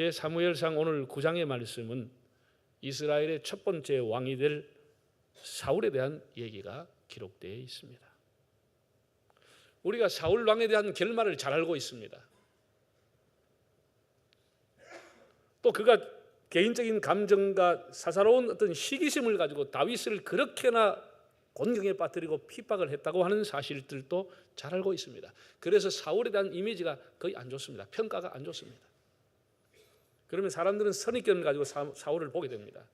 제3무엘상 오늘 9장의 말씀은 이스라엘의 첫 번째 왕이 될 사울에 대한 얘기가 기록되어 있습니다. 우리가 사울 왕에 대한 결말을 잘 알고 있습니다. 또 그가 개인적인 감정과 사사로운 어떤 시기심을 가지고 다윗을 그렇게나 곤경에 빠뜨리고 핍박을 했다고 하는 사실들도 잘 알고 있습니다. 그래서 사울에 대한 이미지가 거의 안 좋습니다. 평가가 안 좋습니다. 그러면 사람들은 선입견을 가지고 사울을 보게 됩니다.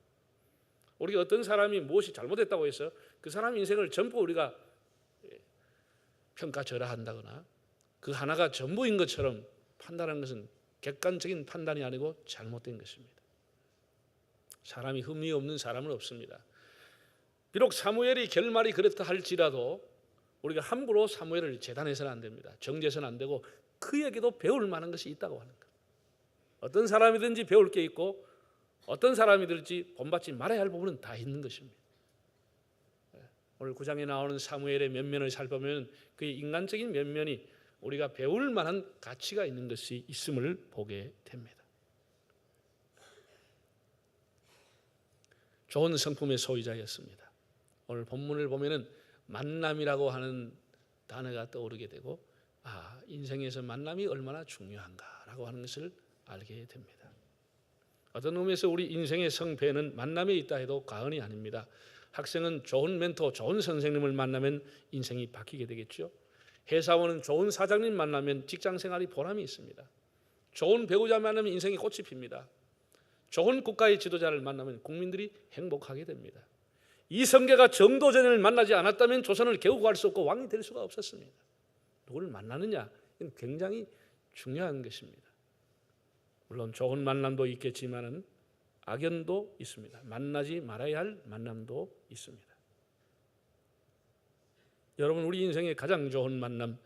우리가 어떤 사람이 무엇이 잘못했다고 해서 그 사람 인생을 전부 우리가 평가절하한다거나 그 하나가 전부인 것처럼 판단하는 것은 객관적인 판단이 아니고 잘못된 것입니다. 사람이 흠이 없는 사람은 없습니다. 비록 사무엘이 결말이 그렇다 할지라도 우리가 함부로 사무엘을 재단해서는 안 됩니다. 정죄해서는 안 되고 그에게도 배울 만한 것이 있다고 하는 것. 어떤 사람이든지 배울 게 있고 어떤 사람이든지 본받지 말아야 할 부분은 다 있는 것입니다. 오늘 9장에 나오는 사무엘의 면면을 살펴보면 그의 인간적인 면면이 우리가 배울 만한 가치가 있는 것이 있음을 보게 됩니다. 좋은 성품의 소유자였습니다. 오늘 본문을 보면은 만남이라고 하는 단어가 떠오르게 되고 인생에서 만남이 얼마나 중요한가라고 하는 것을 알게 됩니다. 어떤 의미에서 우리 인생의 성패는 만남에 있다 해도 과언이 아닙니다. 학생은 좋은 멘토, 좋은 선생님을 만나면 인생이 바뀌게 되겠죠. 회사원은 좋은 사장님 만나면 직장 생활이 보람이 있습니다. 좋은 배우자 만나면 인생이 꽃이 핍니다. 좋은 국가의 지도자를 만나면 국민들이 행복하게 됩니다. 이성계가 정도전을 만나지 않았다면 조선을 개국할 수 없고 왕이 될 수가 없었습니다. 누구를 만나느냐, 이건 굉장히 중요한 것입니다. 물론 좋은 만남도 있겠지만은 악연도 있습니다. 만나지 말아야 할 만남도 있습니다. 여러분, 우리 인생의 가장 좋은 만남,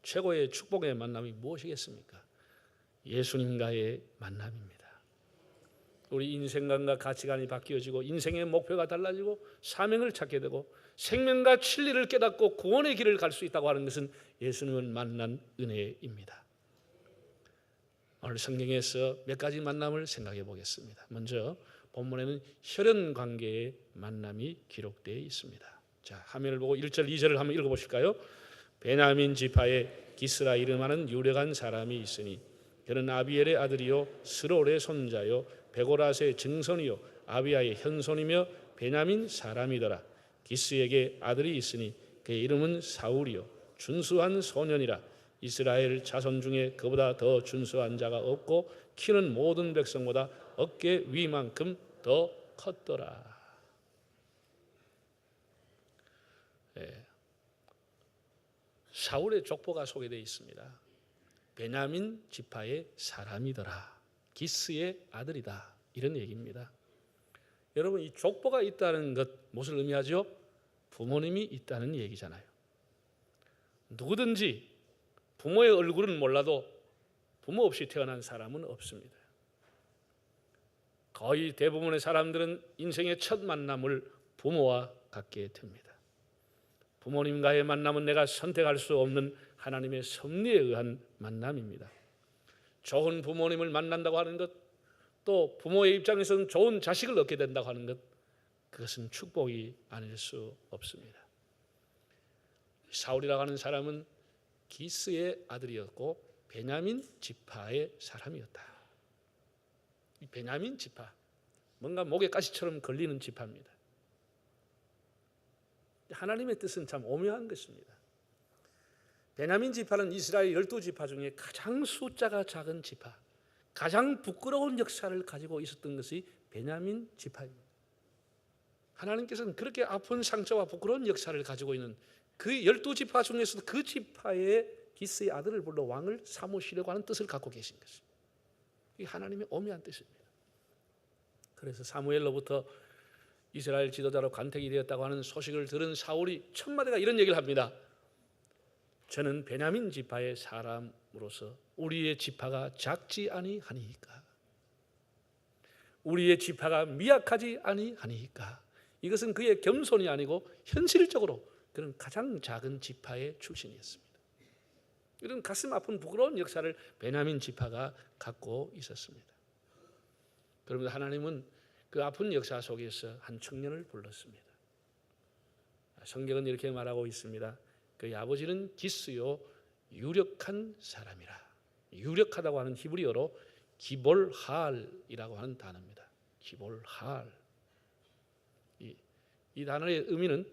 최고의 축복의 만남이 무엇이겠습니까? 예수님과의 만남입니다. 우리 인생관과 가치관이 바뀌어지고 인생의 목표가 달라지고 사명을 찾게 되고 생명과 진리를 깨닫고 구원의 길을 갈 수 있다고 하는 것은 예수님을 만난 은혜입니다. 오늘 성경에서 몇 가지 만남을 생각해 보겠습니다. 먼저 본문에는 혈연 관계의 만남이 기록되어 있습니다. 자, 화면을 보고 1절, 2절을 한번 읽어보실까요? 베냐민 지파에 기스라 이름하는 유력한 사람이 있으니 그는 아비엘의 아들이요 스롤의 손자요 베고라스의 증손이요 아비야의 현손이며 베냐민 사람이더라. 기스에게 아들이 있으니 그의 이름은 사울이요 준수한 소년이라. 이스라엘 자손 중에 그보다 더 준수한 자가 없고 키는 모든 백성보다 어깨 위만큼 더 컸더라. 사울의 족보가 소개되어 있습니다. 베냐민 지파의 사람이더라. 기스의 아들이다. 이런 얘기입니다. 여러분, 이 족보가 있다는 것 무엇을 의미하죠? 부모님이 있다는 얘기잖아요. 누구든지 부모의 얼굴은 몰라도 부모 없이 태어난 사람은 없습니다. 거의 대부분의 사람들은 인생의 첫 만남을 부모와 갖게 됩니다. 부모님과의 만남은 내가 선택할 수 없는 하나님의 섭리에 의한 만남입니다. 좋은 부모님을 만난다고 하는 것, 또 부모의 입장에서는 좋은 자식을 얻게 된다고 하는 것, 그것은 축복이 아닐 수 없습니다. 사울이라고 하는 사람은 기스의 아들이었고 베냐민 지파의 사람이었다. 이 베냐민 지파, 뭔가 목에 가시처럼 걸리는 지파입니다. 하나님의 뜻은 참 오묘한 것입니다. 베냐민 지파는 이스라엘 12지파 중에 가장 숫자가 작은 지파, 가장 부끄러운 역사를 가지고 있었던 것이 베냐민 지파입니다. 하나님께서는 그렇게 아픈 상처와 부끄러운 역사를 가지고 있는 그 12지파 중에서도 그 지파의 기스의 아들을 불러 왕을 삼으시려고 하는 뜻을 갖고 계신 것입니다. 이게 하나님의 오묘한 뜻입니다. 그래서 사무엘로부터 이스라엘 지도자로 간택이 되었다고 하는 소식을 들은 사울이 첫 마디가 이런 얘기를 합니다. 저는 베냐민 지파의 사람으로서 우리의 지파가 작지 아니하니까, 우리의 지파가 미약하지 아니하니까. 이것은 그의 겸손이 아니고 현실적으로 그는 가장 작은 지파의 출신이었습니다. 이런 가슴 아픈 부끄러운 역사를 베냐민 지파가 갖고 있었습니다. 그러면서 하나님은 그 아픈 역사 속에서 한 청년을 불렀습니다. 성경은 이렇게 말하고 있습니다. 그의 아버지는 기스요 유력한 사람이라. 유력하다고 하는 히브리어로 기볼할이라고 하는 단어입니다. 기볼할. 이 단어의 의미는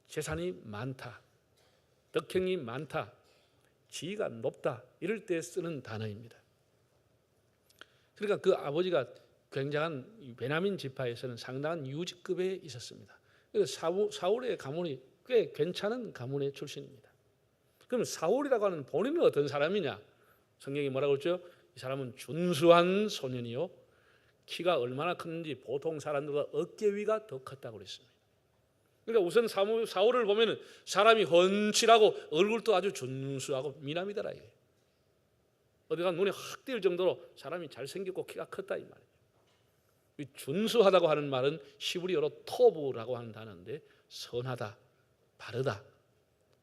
재산이 많다, 덕행이 많다, 지위가 높다 이럴 때 쓰는 단어입니다. 그러니까 그 아버지가 굉장한 베냐민 지파에서는 상당한 유직급에 있었습니다. 그래서 사울의 가문이 꽤 괜찮은 가문의 출신입니다. 그럼 사울이라고 하는 본인은 어떤 사람이냐? 성경이 뭐라고 그랬죠? 이 사람은 준수한 소년이요, 키가 얼마나 컸는지 보통 사람들보다 어깨 위가 더 컸다고 그랬습니다. 그러니까 우선 사울을 보면 사람이 훤칠하고 얼굴도 아주 준수하고 미남이더라. 어디가 눈에 확 띌 정도로 사람이 잘생겼고 키가 컸다 이 말이에요. 이 준수하다고 하는 말은 히브리어로 토브라고 하는 단어인데 선하다, 바르다,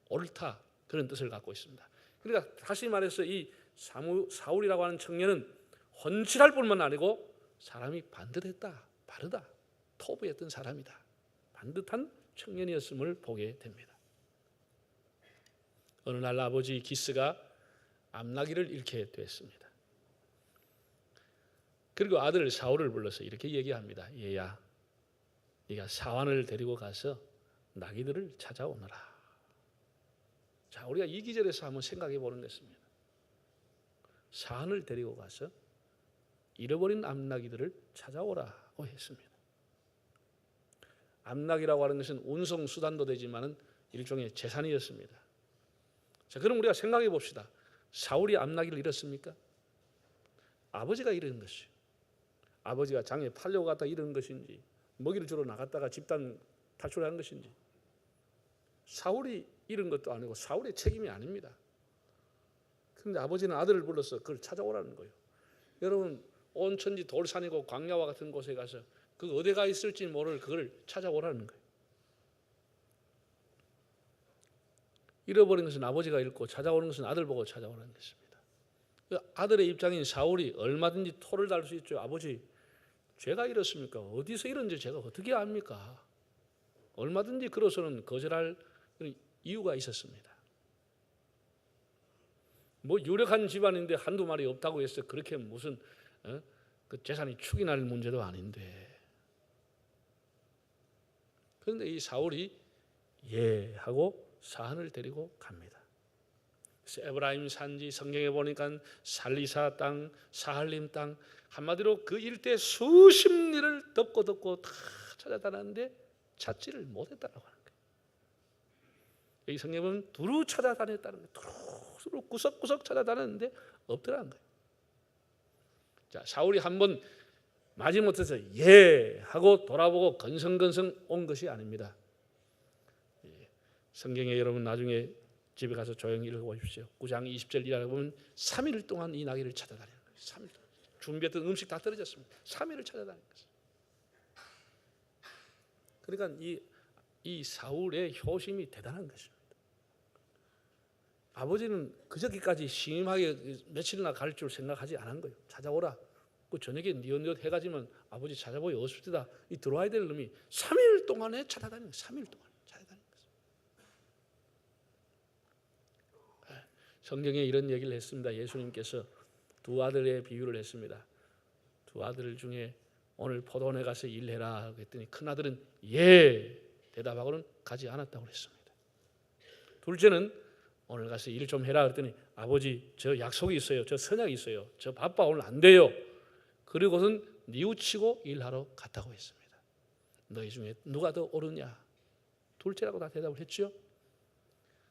옳다 그런 뜻을 갖고 있습니다. 그러니까 다시 말해서 이 사울이라고 하는 청년은 훤칠할 뿐만 아니고 사람이 반듯했다, 바르다, 토브였던 사람이다, 반듯한 청년이었음을 보게 됩니다. 어느 날 아버지 기스가 암나기를 잃게 됐습니다. 그리고 아들 사울을 불러서 이렇게 얘기합니다. 얘야, 네가 사환을 데리고 가서 나귀들을 찾아오너라. 자, 우리가 이 기절에서 한번 생각해 보는 것입니다. 사환을 데리고 가서 잃어버린 암나귀들을 찾아오라고 했습니다. 암나귀라고 하는 것은 운송 수단도 되지만은 일종의 재산이었습니다. 자, 그럼 우리가 생각해 봅시다. 사울이 암나귀를 잃었습니까? 아버지가 잃은 것이요. 아버지가 장에 팔려고 갔다 잃은 것인지, 먹이를 주러 나갔다가 집단 탈출한 것인지, 사울이 잃은 것도 아니고 사울의 책임이 아닙니다. 그런데 아버지는 아들을 불러서 그걸 찾아오라는 거예요. 여러분, 온 천지 돌산이고 광야와 같은 곳에 가서 그 어디가 있을지 모를 그걸 찾아오라는 거예요. 잃어버린 것은 아버지가 잃고 찾아오는 것은 아들 보고 찾아오라는 것입니다. 아들의 입장인 사울이 얼마든지 토를 달 수 있죠. 아버지, 제가 잃었습니까? 어디서 잃었는지 제가 어떻게 압니까? 얼마든지 그로서는 거절할 이유가 있었습니다. 뭐 유력한 집안인데 한두 마리 없다고 해서 그렇게 무슨 그 재산이 축이 날 문제도 아닌데. 그런데 이 사울이 예 하고 사한을 데리고 갑니다. 그래서 에브라임 산지 성경에 보니까 살리사 땅, 사할림 땅, 한마디로 그 일대 수십 리를 덮고 다 찾아다녔는데 찾지를 못했다라고 하는 거예요. 여기 성경에 보면 두루 찾아다녔다는 거예요. 두루 구석구석 찾아다녔는데 없더라는 거예요. 자, 사울이 한번 마지못해서 예 하고 돌아보고 건성건성 온 것이 아닙니다. 성경에 여러분 나중에 집에 가서 조용히 읽어보십시오. 9장 20절 이하를 보면 3일 동안 이 나귀를 찾아다니는 거예요. 3일 동안. 준비했던 음식 다 떨어졌습니다. 3일을 찾아다니는 것입니다. 그러니까 이 사울의 효심이 대단한 것입니다. 아버지는 그저께까지 심하게 며칠이나 갈 줄 생각하지 않은 거예요. 찾아오라. 그 저녁에 니엇니엇 해가지면 아버지 찾아보기 어습니다. 이 들어와야 될 놈이 3일 동안에 찾아다니는 거예요. 3일 동안 찾아다니는 거예요. 성경에 이런 얘기를 했습니다. 예수님께서 두 아들의 비유를 했습니다. 두 아들 중에 오늘 포도원에 가서 일해라 그랬더니 큰 아들은 예 대답하고는 가지 않았다고 그랬습니다. 둘째는 오늘 가서 일 좀 해라 그랬더니 아버지 저 약속이 있어요. 저 선약이 있어요. 저 바빠 오늘 안 돼요. 그리고선 뉘우치고 일하러 갔다고 했습니다. 너희 중에 누가 더 옳으냐? 둘째라고 다 대답을 했죠.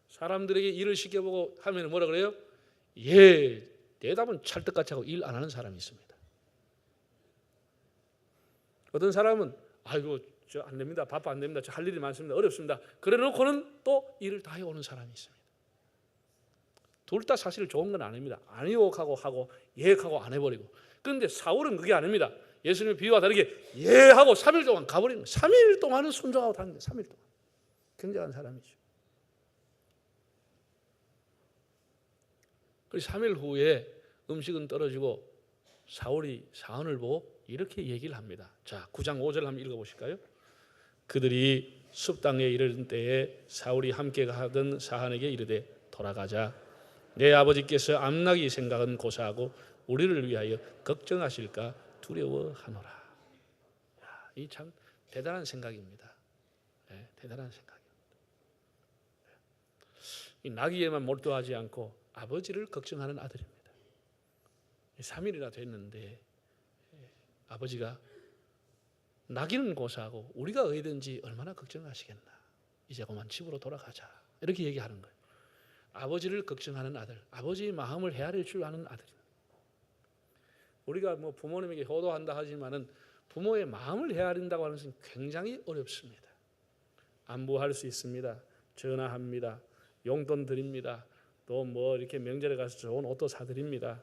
사람들에게 일을 시켜보고 하면 뭐라 그래요? 예 대답은 찰떡같이 하고 일 안 하는 사람이 있습니다. 어떤 사람은 아이고 저 안 됩니다. 바빠 안 됩니다. 저 할 일이 많습니다. 어렵습니다. 그래 놓고는 또 일을 다 해오는 사람이 있습니다. 둘 다 사실 좋은 건 아닙니다. 안 유혹하고 하고 예하고 안 해버리고. 그런데 사울은 그게 아닙니다. 예수님의 비유와 다르게 예하고 3일 동안 가버리는 거예요. 3일 동안은 순종하고 다닌 거예요. 3일 동안. 굉장한 사람이죠. 그리고 3일 후에 음식은 떨어지고 사울이 사언을 보고 이렇게 얘기를 합니다. 자, 9장 5절 한번 읽어보실까요? 그들이 숲 땅에 이르는 때에 사울이 함께 가던 사한에게 이르되 돌아가자. 내 아버지께서 암나기 생각은 고사하고 우리를 위하여 걱정하실까 두려워하노라. 이 참 대단한 생각입니다. 네, 대단한 생각입니다. 이 나기에만 몰두하지 않고 아버지를 걱정하는 아들입니다. 3일이나 됐는데 아버지가 나기는 고사하고 우리가 어디든지 얼마나 걱정하시겠나. 이제 그만 집으로 돌아가자. 이렇게 얘기하는 거예요. 아버지를 걱정하는 아들, 아버지의 마음을 헤아릴 줄 아는 아들. 우리가 뭐 부모님에게 효도한다 하지만은 부모의 마음을 헤아린다고 하는 것은 굉장히 어렵습니다. 안부할 수 있습니다. 전화합니다. 용돈 드립니다. 또 뭐 이렇게 명절에 가서 좋은 옷도 사드립니다.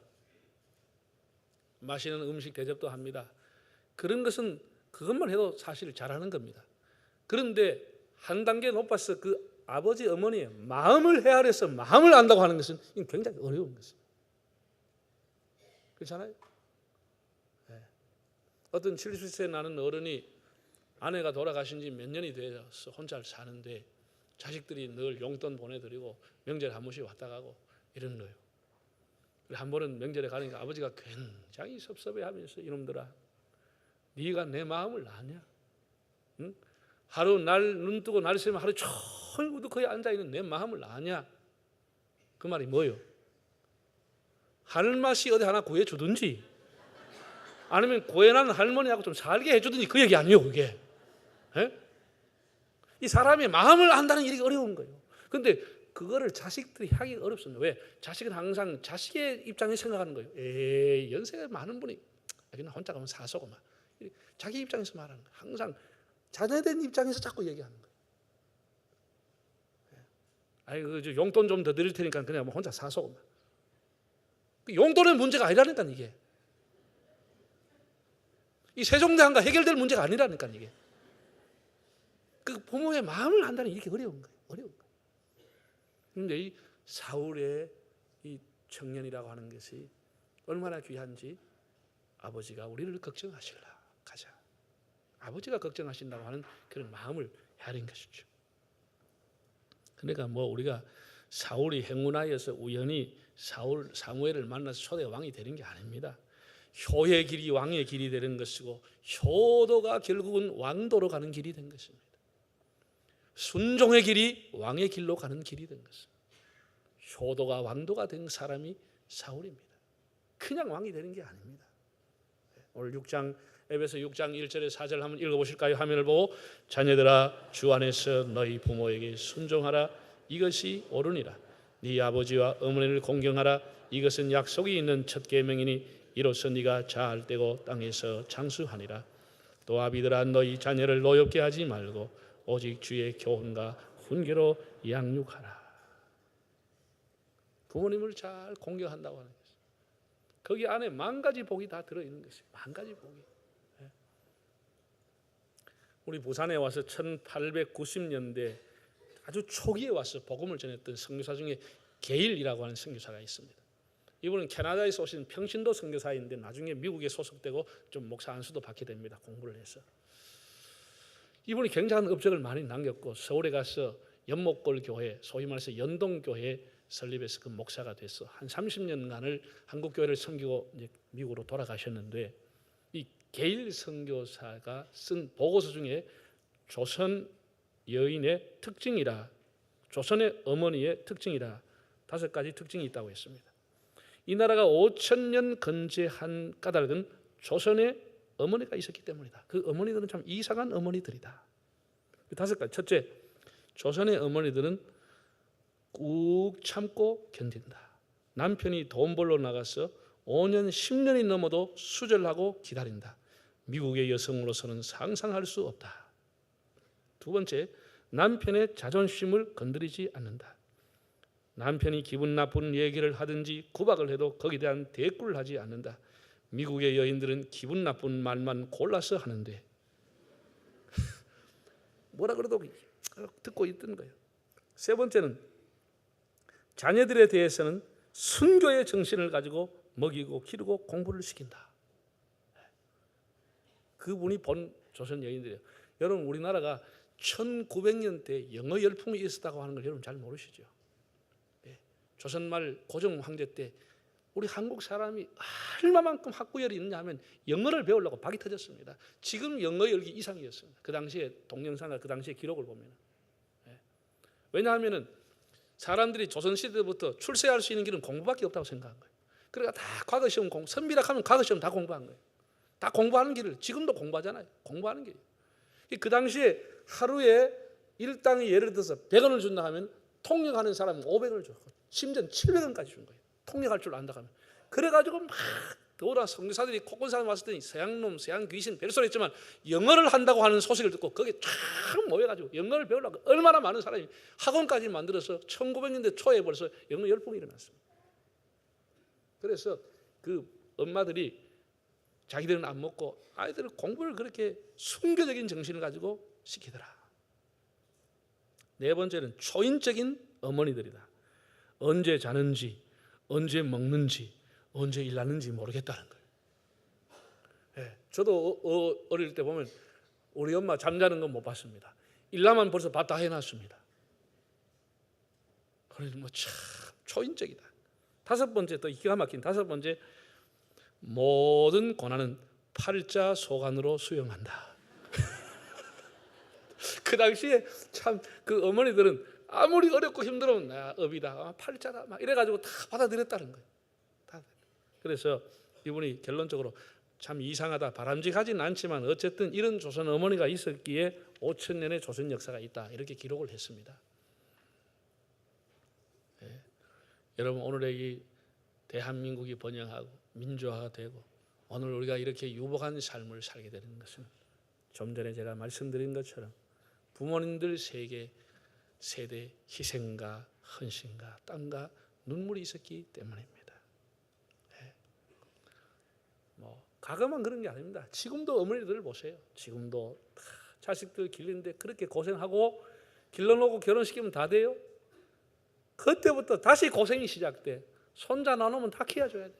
맛있는 음식 대접도 합니다. 그런 것은 그것만 해도 사실 잘하는 겁니다. 그런데 한 단계 높아서 그 아버지 어머니의 마음을 헤아려서 마음을 안다고 하는 것은 굉장히 어려운 것입니다. 그렇잖아요? 네. 어떤 70세 나는 어른이 아내가 돌아가신 지 몇 년이 돼서 혼자 사는데 자식들이 늘 용돈 보내드리고 명절에 한 번씩 왔다 가고 이런 거예요. 한 번은 명절에 가니까 아버지가 굉장히 섭섭해하면서 이놈들아, 네가 내 마음을 아냐? 응? 하루 날 눈 뜨고 날 새면 하루 종일 우두커에 앉아있는 내 마음을 아냐? 그 말이 뭐예요? 할맛이 어디 하나 구해주든지 아니면 고해난 할머니하고 좀 살게 해주든지 그 얘기 아니에요 그게. 에? 이 사람의 마음을 안다는 일이 어려운 거예요. 그런데 그거를 자식들이 하기 어렵습니다. 왜? 자식은 항상 자식의 입장에 생각하는 거예요. 에이, 연세가 많은 분이 그냥 혼자 가면 사소고 막 자기 입장에서 말하는 거예요. 항상 자녀된 입장에서 자꾸 얘기하는 거예요. 아이, 용돈 좀 더 드릴 테니까 그냥 혼자 사소고 막. 용돈의 문제가 아니라니까 이게. 이 세종대왕과 해결될 문제가 아니라니까 이게. 그 부모의 마음을 한다는 이렇게 어려운 거예요. 어려운 거예요. 그런데 이 사울의 이 청년이라고 하는 것이 얼마나 귀한지 아버지가 우리를 걱정하실라. 가자. 아버지가 걱정하신다고 하는 그런 마음을 헤아린 것이죠. 그러니까 뭐 우리가 사울이 행운하여서 우연히 사무엘을 만나서 초대 왕이 되는 게 아닙니다. 효의 길이 왕의 길이 되는 것이고 효도가 결국은 왕도로 가는 길이 된 것입니다. 순종의 길이 왕의 길로 가는 길이 된 것입니다. 효도가 왕도가 된 사람이 사울입니다. 그냥 왕이 되는 게 아닙니다. 오늘 6장 에베소 6장 1절에 4절 한번 읽어보실까요? 화면을 보고 자녀들아 주 안에서 너희 부모에게 순종하라. 이것이 옳으니라. 네 아버지와 어머니를 공경하라. 이것은 약속이 있는 첫 계명이니 이로써 네가 자할 때고 땅에서 장수하니라. 또 아비들아 너희 자녀를 노엽게 하지 말고 오직 주의 교훈과 훈계로 양육하라. 부모님을 잘 공경한다고 하는 것입니다. 거기 안에 만 가지 복이 다 들어있는 것입니다. 만 가지 복이. 우리 부산에 와서 1890년대 아주 초기에 와서 복음을 전했던 선교사 중에 게일이라고 하는 선교사가 있습니다. 이분은 캐나다에서 오신 평신도 선교사인데 나중에 미국에 소속되고 좀 목사 안수도 받게 됩니다. 공부를 해서. 이분이 굉장한 업적을 많이 남겼고 서울에 가서 연목골 교회, 소위 말해서 연동교회 설립해서 그 목사가 돼서 한 30년간을 한국 교회를 섬기고 이제 미국으로 돌아가셨는데 이 게일 선교사가 쓴 보고서 중에 조선 여인의 특징이라, 조선의 어머니의 특징이라 5가지 특징이 있다고 했습니다. 이 나라가 5,000년 건재한 까닭은 조선의 어머니가 있었기 때문이다. 그 어머니들은 참 이상한 어머니들이다. 5가지. 첫째, 조선의 어머니들은 꾹 참고 견딘다. 남편이 돈 벌러 나가서 5년, 10년이 넘어도 수절하고 기다린다. 미국의 여성으로서는 상상할 수 없다. 2번째, 남편의 자존심을 건드리지 않는다. 남편이 기분 나쁜 얘기를 하든지 구박을 해도 거기에 대한 대꾸를 하지 않는다. 미국의 여인들은 기분 나쁜 말만 골라서 하는데 뭐라 그래도 듣고 있던 거예요. 3번째는 자녀들에 대해서는 순교의 정신을 가지고 먹이고 기르고 공부를 시킨다. 그분이 본 조선 여인들이에요. 여러분 우리나라가 1900년 때 영어 열풍이 있었다고 하는 걸 여러분 잘 모르시죠? 네. 조선말 고종 황제 때 우리 한국 사람이 얼마만큼 학구열이 있느냐 하면 영어를 배우려고 박이 터졌습니다. 지금 영어 열기 이상이었습니다. 그 당시에 동영상과 그 당시에 기록을 보면. 네. 왜냐하면 사람들이 조선시대부터 출세할 수 있는 길은 공부밖에 없다고 생각한 거예요. 그러니까 다 과거시험 공부, 선비락하면 과거시험 다 공부한 거예요. 다 공부하는 길을 지금도 공부하잖아요. 공부하는 길. 그 당시에 하루에 일당이 예를 들어서 100원을 준다 하면 통역하는 사람은 500원을 줬고 심지어는 700원까지 준 거예요. 통역할 줄 안다 하면. 그래가지고 막 돌아 선교사들이 코콘산 왔을 때니 서양놈, 서양 귀신 별소리 했지만 영어를 한다고 하는 소식을 듣고 거기에 쫙 모여가지고 영어를 배우려고 얼마나 많은 사람이 학원까지 만들어서 1900년대 초에 벌써 영어 열풍이 일어났습니다. 그래서 그 엄마들이 자기들은 안 먹고 아이들을 공부를 그렇게 순교적인 정신을 가지고 시키더라. 네 번째는 초인적인 어머니들이다. 언제 자는지, 언제 먹는지, 언제 일하는지 모르겠다는 거예요. 네, 저도 어릴 때 보면 우리 엄마 잠자는 건 못 봤습니다. 일하면 벌써 밥 다 해놨습니다. 그래서 뭐 참 초인적이다. 다섯 번째, 또 기가 막힌 다섯 번째, 모든 고난은 팔자 소관으로 수용한다. 그 당시에 참 그 어머니들은 아무리 어렵고 힘들면 나 업이다, 팔자다 막 이래가지고 다 받아들였다는 거예요. 그래서 이분이 결론적으로 참 이상하다, 바람직하지는 않지만 어쨌든 이런 조선 어머니가 있었기에 5,000년의 조선 역사가 있다, 이렇게 기록을 했습니다. 네. 여러분 오늘의 이 대한민국이 번영하고 민주화가 되고 오늘 우리가 이렇게 유복한 삶을 살게 되는 것은 좀 전에 제가 말씀드린 것처럼 부모님들 세대 희생과 헌신과 땀과 눈물이 있었기 때문입니다. 네. 뭐 과거만 그런 게 아닙니다. 지금도 어머니들을 보세요. 지금도 자식들 길리는데 그렇게 고생하고 길러놓고 결혼시키면 다 돼요? 그때부터 다시 고생이 시작돼. 손자 나누면 다 키워줘야 돼.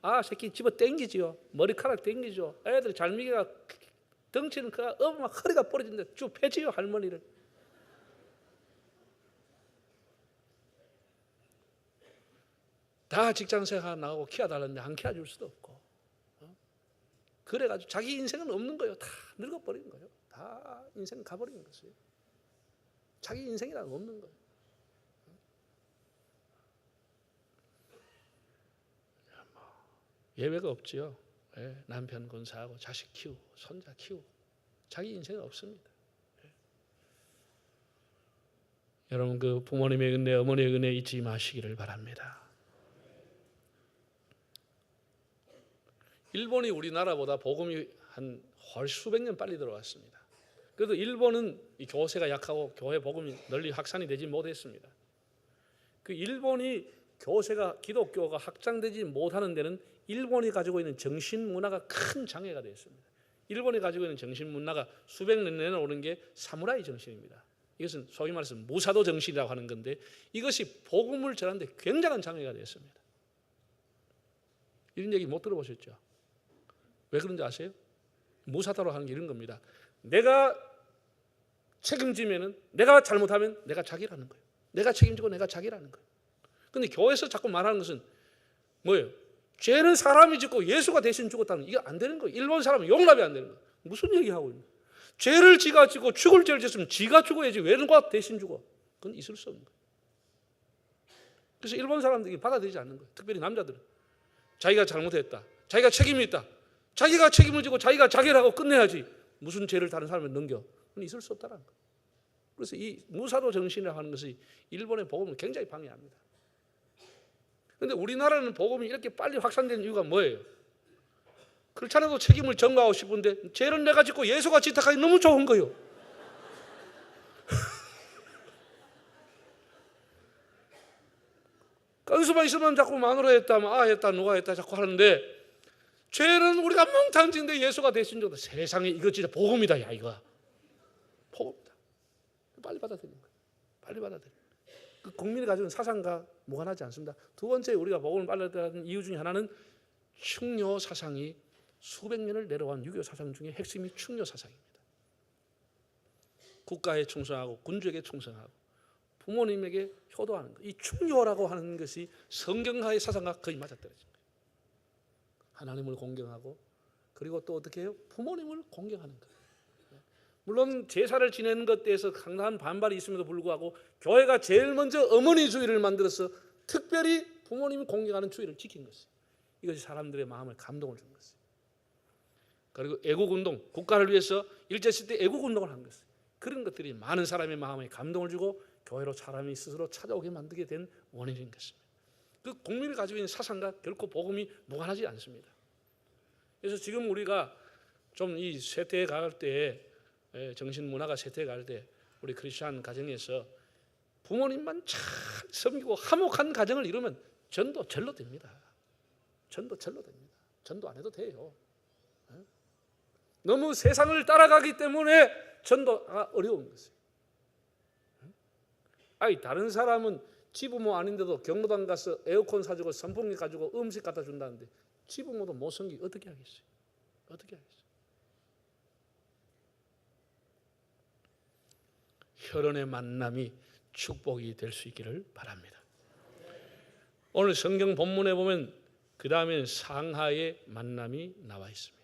아, 새끼 집어 땡기지요. 머리카락 땡기죠. 애들 잘미기가 덩치는 그가 막 허리가 부러진데 쭉 패지요, 할머니를. 다 직장생활 나가고 키워달라는데 안 키워줄 수도 없고. 그래가지고 자기 인생은 없는 거예요. 다 늙어버린 거예요. 다 인생 가버린 것이에요. 자기 인생이란 없는 거예요. 예외가 없지요. 네, 남편 건사하고 자식 키우고 손자 키우고 자기 인생은 없습니다. 네. 여러분 그 부모님의 은혜, 어머니의 은혜 잊지 마시기를 바랍니다. 일본이 우리나라보다 복음이 한 수백 년 빨리 들어왔습니다. 그래도 일본은 이 교세가 약하고 교회 복음이 널리 확산이 되지 못했습니다. 그 일본이 교세가 기독교가 확장되지 못하는 데는 일본이 가지고 있는 정신 문화가 큰 장애가 되었습니다. 일본이 가지고 있는 정신 문화가 수백 년 내내 오는 게 사무라이 정신입니다. 이것은 소위 말해서 무사도 정신이라고 하는 건데 이것이 복음을 전하는 데 굉장한 장애가 되었습니다. 이런 얘기 못 들어보셨죠? 왜 그런지 아세요? 무사도로 하는 게 이런 겁니다. 내가 책임지면은 내가 잘못하면 내가 자기라는 거예요. 내가 책임지고 내가 자기라는 거예요. 근데 교회에서 자꾸 말하는 것은 뭐예요? 죄는 사람이 짓고 예수가 대신 죽었다는 이게 안 되는 거예요. 일본 사람은 용납이 안 되는 거예요. 무슨 얘기하고 있는 거예요? 죄를 지가 지고 죽을 죄를 졌으면 지가 죽어야지 왜 누가 대신 죽어? 그건 있을 수 없는 거예요. 그래서 일본 사람들이 받아들이지 않는 거예요. 특별히 남자들은 자기가 잘못했다, 자기가 책임이 있다, 자기가 책임을 지고 자기가 자결하고 끝내야지 무슨 죄를 다른 사람을 넘겨? 그건 있을 수 없다는 거예요. 그래서 이 무사도 정신이라고 하는 것이 일본의 복음을 굉장히 방해합니다. 그런데 우리나라는 복음이 이렇게 빨리 확산된 이유가 뭐예요? 그렇잖아도 책임을 전가하고 싶은데 죄는 내가 짓고 예수가 지탁하기 너무 좋은 거예요. 건수만 있으면 자꾸 마누라 했다, 아 했다, 누가 했다 자꾸 하는데 죄는 우리가 몽땅 짓는데 예수가 대신 줬다. 세상에 이거 진짜 복음이다, 야 이거. 복음이다. 빨리 받아들이는 거예요. 빨리 받아들이는 거예요. 그 국민이 가지고 사상과 무관하지 않습니다. 두 번째 우리가 복음을 빨리 받아들이는 이유 중에 하나는 충효 사상이 수백 년을 내려온 유교 사상 중에 핵심이 충녀 사상입니다. 국가에 충성하고 군주에게 충성하고 부모님에게 효도하는 것. 이 충효라고 하는 것이 성경하의 사상과 거의 맞아떨어진 거예요. 하나님을 공경하고 그리고 또 어떻게 해요? 부모님을 공경하는 거예요. 물론 제사를 지내는 것에 대해서 상당한 반발이 있음에도 불구하고 교회가 제일 먼저 어머니 주의를 만들어서 특별히 부모님을 공경하는 주의를 지킨 것이에요. 이것이 사람들의 마음을 감동을 준 것이에요. 그리고 애국운동, 국가를 위해서 일제시대 애국운동을 한 것이에요. 그런 것들이 많은 사람의 마음에 감동을 주고 교회로 사람이 스스로 찾아오게 만들게 된 원인인 것입니다. 그 국민이 가지고 있는 사상과 결코 복음이 무관하지 않습니다. 그래서 지금 우리가 좀 이 쇠퇴에 갈 때, 정신문화가 쇠퇴에 갈 때 우리 크리스천 가정에서 부모님만 잘 섬기고 화목한 가정을 이루면 전도 절로 됩니다. 전도 절로 됩니다. 전도 안 해도 돼요. 너무 세상을 따라가기 때문에 전도가 어려운 것이에요. 아니 다른 사람은 지부모 아닌데도 경로당 가서 에어컨 사주고 선풍기 가지고 음식 갖다 준다는데 지부모도 못 섬기고 어떻게 하겠어요? 어떻게 하겠어요? 혈연의 만남이 축복이 될 수 있기를 바랍니다. 오늘 성경 본문에 보면 그 다음에는 상하의 만남이 나와 있습니다.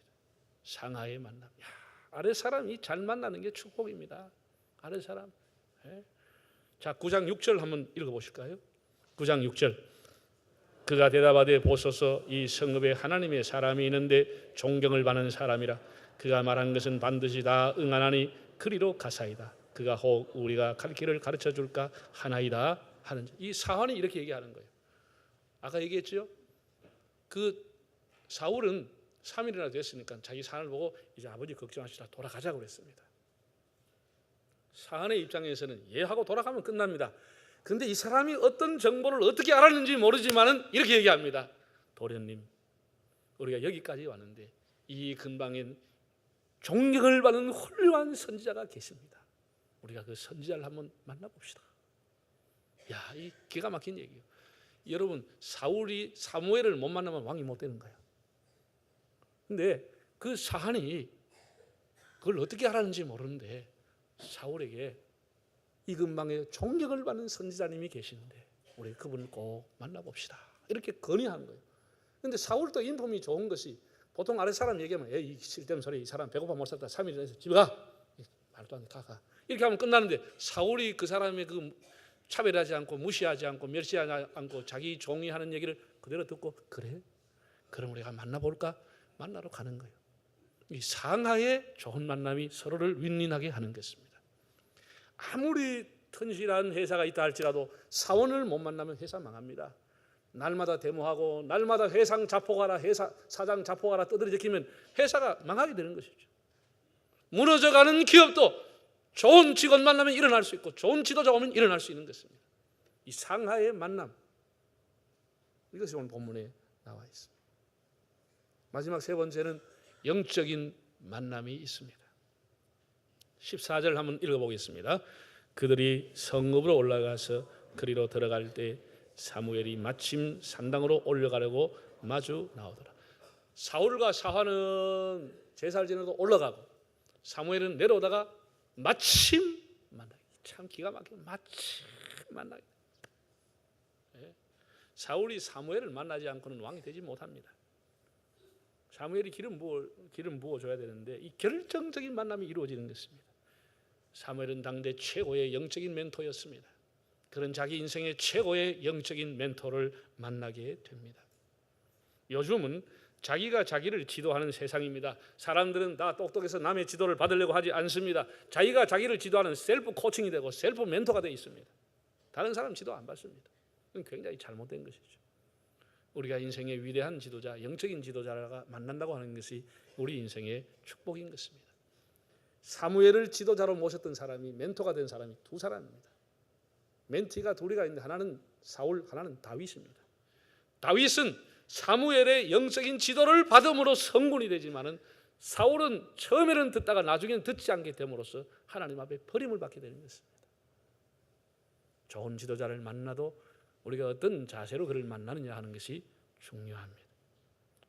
상하의 만남. 야, 아래 사람이 잘 만나는 게 축복입니다. 아래 사람. 자, 9장 6절 한번 읽어보실까요? 9장 6절. 그가 대답하되 보소서 이 성읍에 하나님의 사람이 있는데 존경을 받는 사람이라. 그가 말한 것은 반드시 다 응하나니 그리로 가사이다. 그가 혹 우리가 갈 길을 가르쳐 줄까 하나이다 하는 이 사환이 이렇게 얘기하는 거예요. 아까 얘기했죠? 그 사울은 3일이나 됐으니까 자기 산을 보고 이제 아버지 걱정하시다 돌아가자고 그랬습니다. 사환의 입장에서는 예하고 돌아가면 끝납니다. 그런데 이 사람이 어떤 정보를 어떻게 알았는지 모르지만은 이렇게 얘기합니다. 도련님, 우리가 여기까지 왔는데 이 근방엔 존경을 받는 훌륭한 선지자가 계십니다. 우리가 그 선지자를 한번 만나봅시다. 야, 이 기가 막힌 얘기예요. 여러분, 사울이 사무엘을 못 만나면 왕이 못 되는 거예요. 근데 그 사한이 그걸 어떻게 알았는지 모르는데 사울에게 이 근방에 존경을 받는 선지자님이 계시는데 우리 그분을 꼭 만나봅시다. 이렇게 건의한 거예요. 근데 사울도 인품이 좋은 것이 보통 아래 사람 얘기하면 이 쓸데없는 소리, 이 사람 배고파 못 살다 3일 전에서 집에 가. 말도 안 돼, 가. 이렇게 하면 끝나는데 사울이 그 사람의 그 차별하지 않고 무시하지 않고 멸시하지 않고 자기 종이 하는 얘기를 그대로 듣고 그래? 그럼 우리가 만나볼까? 만나러 가는 거예요. 이 상하의 좋은 만남이 서로를 윈윈하게 하는 것입니다. 아무리 튼실한 회사가 있다 할지라도 사원을 못 만나면 회사 망합니다. 날마다 데모하고 날마다 회상 자포가라 회사 사장 자포가라 떠들이 적히면 회사가 망하게 되는 것이죠. 무너져가는 기업도 좋은 직원 만나면 일어날 수 있고 좋은 지도자 오면 일어날 수 있는 것입니다. 이 상하의 만남, 이것이 오늘 본문에 나와 있습니다. 마지막 세 번째는 영적인 만남이 있습니다. 14절 한번 읽어보겠습니다. 그들이 성읍으로 올라가서 그리로 들어갈 때 사무엘이 마침 산당으로 올라가려고 마주 나오더라. 사울과 사환은 제사를 지내도 올라가고 사무엘은 내려오다가 마침 만나기. 참 기가 막혀. 마침 만나기. 사울이 사무엘을 만나지 않고는 왕이 되지 못합니다. 사무엘이 기름 부어줘야 되는데 이 결정적인 만남이 이루어지는 것입니다. 사무엘은 당대 최고의 영적인 멘토였습니다. 그런 자기 인생의 최고의 영적인 멘토를 만나게 됩니다. 요즘은 자기가 자기를 지도하는 세상입니다. 사람들은 다 똑똑해서 남의 지도를 받으려고 하지 않습니다. 자기가 자기를 지도하는 셀프 코칭이 되고 셀프 멘토가 되어 있습니다. 다른 사람 지도 안 받습니다. 그건 굉장히 잘못된 것이죠. 우리가 인생의 위대한 지도자, 영적인 지도자가 만난다고 하는 것이 우리 인생의 축복인 것입니다. 사무엘을 지도자로 모셨던 사람이 멘토가 된 사람이 두 사람입니다. 멘티가 둘이가 있는데 하나는 사울, 하나는 다윗입니다. 다윗은 사무엘의 영적인 지도를 받음으로 성군이 되지만은 사울은 처음에는 듣다가 나중에는 듣지 않게 됨으로써 하나님 앞에 버림을 받게 되는 것입니다. 좋은 지도자를 만나도 우리가 어떤 자세로 그를 만나느냐 하는 것이 중요합니다.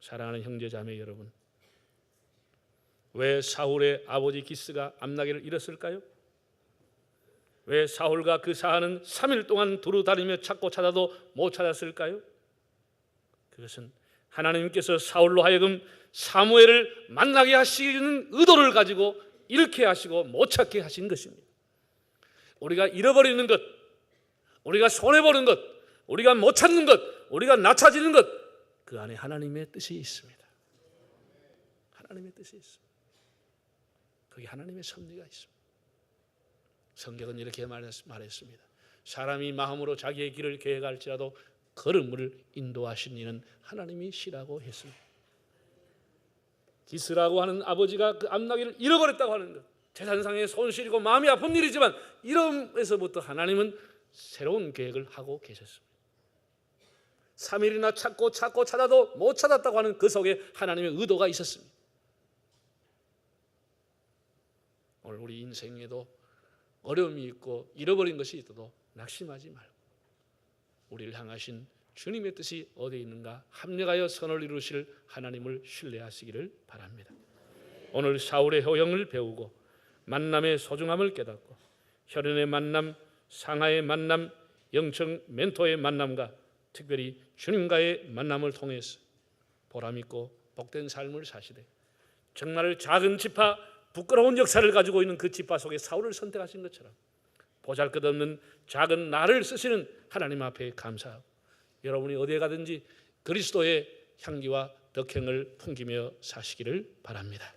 사랑하는 형제 자매 여러분, 왜 사울의 아버지 기스가 암나기를 잃었을까요? 왜 사울과 그 사하는 3일 동안 두루 다니며 찾고 찾아도 못 찾았을까요? 그것은 하나님께서 사울로 하여금 사무엘을 만나게 하시는 의도를 가지고 잃게 하시고 못 찾게 하신 것입니다. 우리가 잃어버리는 것, 우리가 손해보는 것, 우리가 못 찾는 것, 우리가 낮춰지는 것, 그 안에 하나님의 뜻이 있습니다. 하나님의 뜻이 있습니다. 거기 하나님의 섭리가 있습니다. 성경은 이렇게 말했습니다. 사람이 마음으로 자기의 길을 계획할지라도 걸음을 인도하신 이는 하나님이시라고 했습니다. 기스라고 하는 아버지가 그 암나기를 잃어버렸다고 하는 것, 재산상의 손실이고 마음이 아픈 일이지만 이러면서부터 하나님은 새로운 계획을 하고 계셨습니다. 3일이나 찾고 찾아도 못 찾았다고 하는 그 속에 하나님의 의도가 있었습니다. 오늘 우리 인생에도 어려움이 있고 잃어버린 것이 있어도 낙심하지 말고 우리를 향하신 주님의 뜻이 어디에 있는가 합력하여 선을 이루실 하나님을 신뢰하시기를 바랍니다. 오늘 사울의 효형을 배우고 만남의 소중함을 깨닫고 혈연의 만남, 상하의 만남, 영적 멘토의 만남과 특별히 주님과의 만남을 통해서 보람있고 복된 삶을 사시되 정말 작은 지파, 부끄러운 역사를 가지고 있는 그 지파 속에 사울을 선택하신 것처럼 보잘것없는 작은 나를 쓰시는 하나님 앞에 감사하고 여러분이 어디에 가든지 그리스도의 향기와 덕행을 풍기며 사시기를 바랍니다.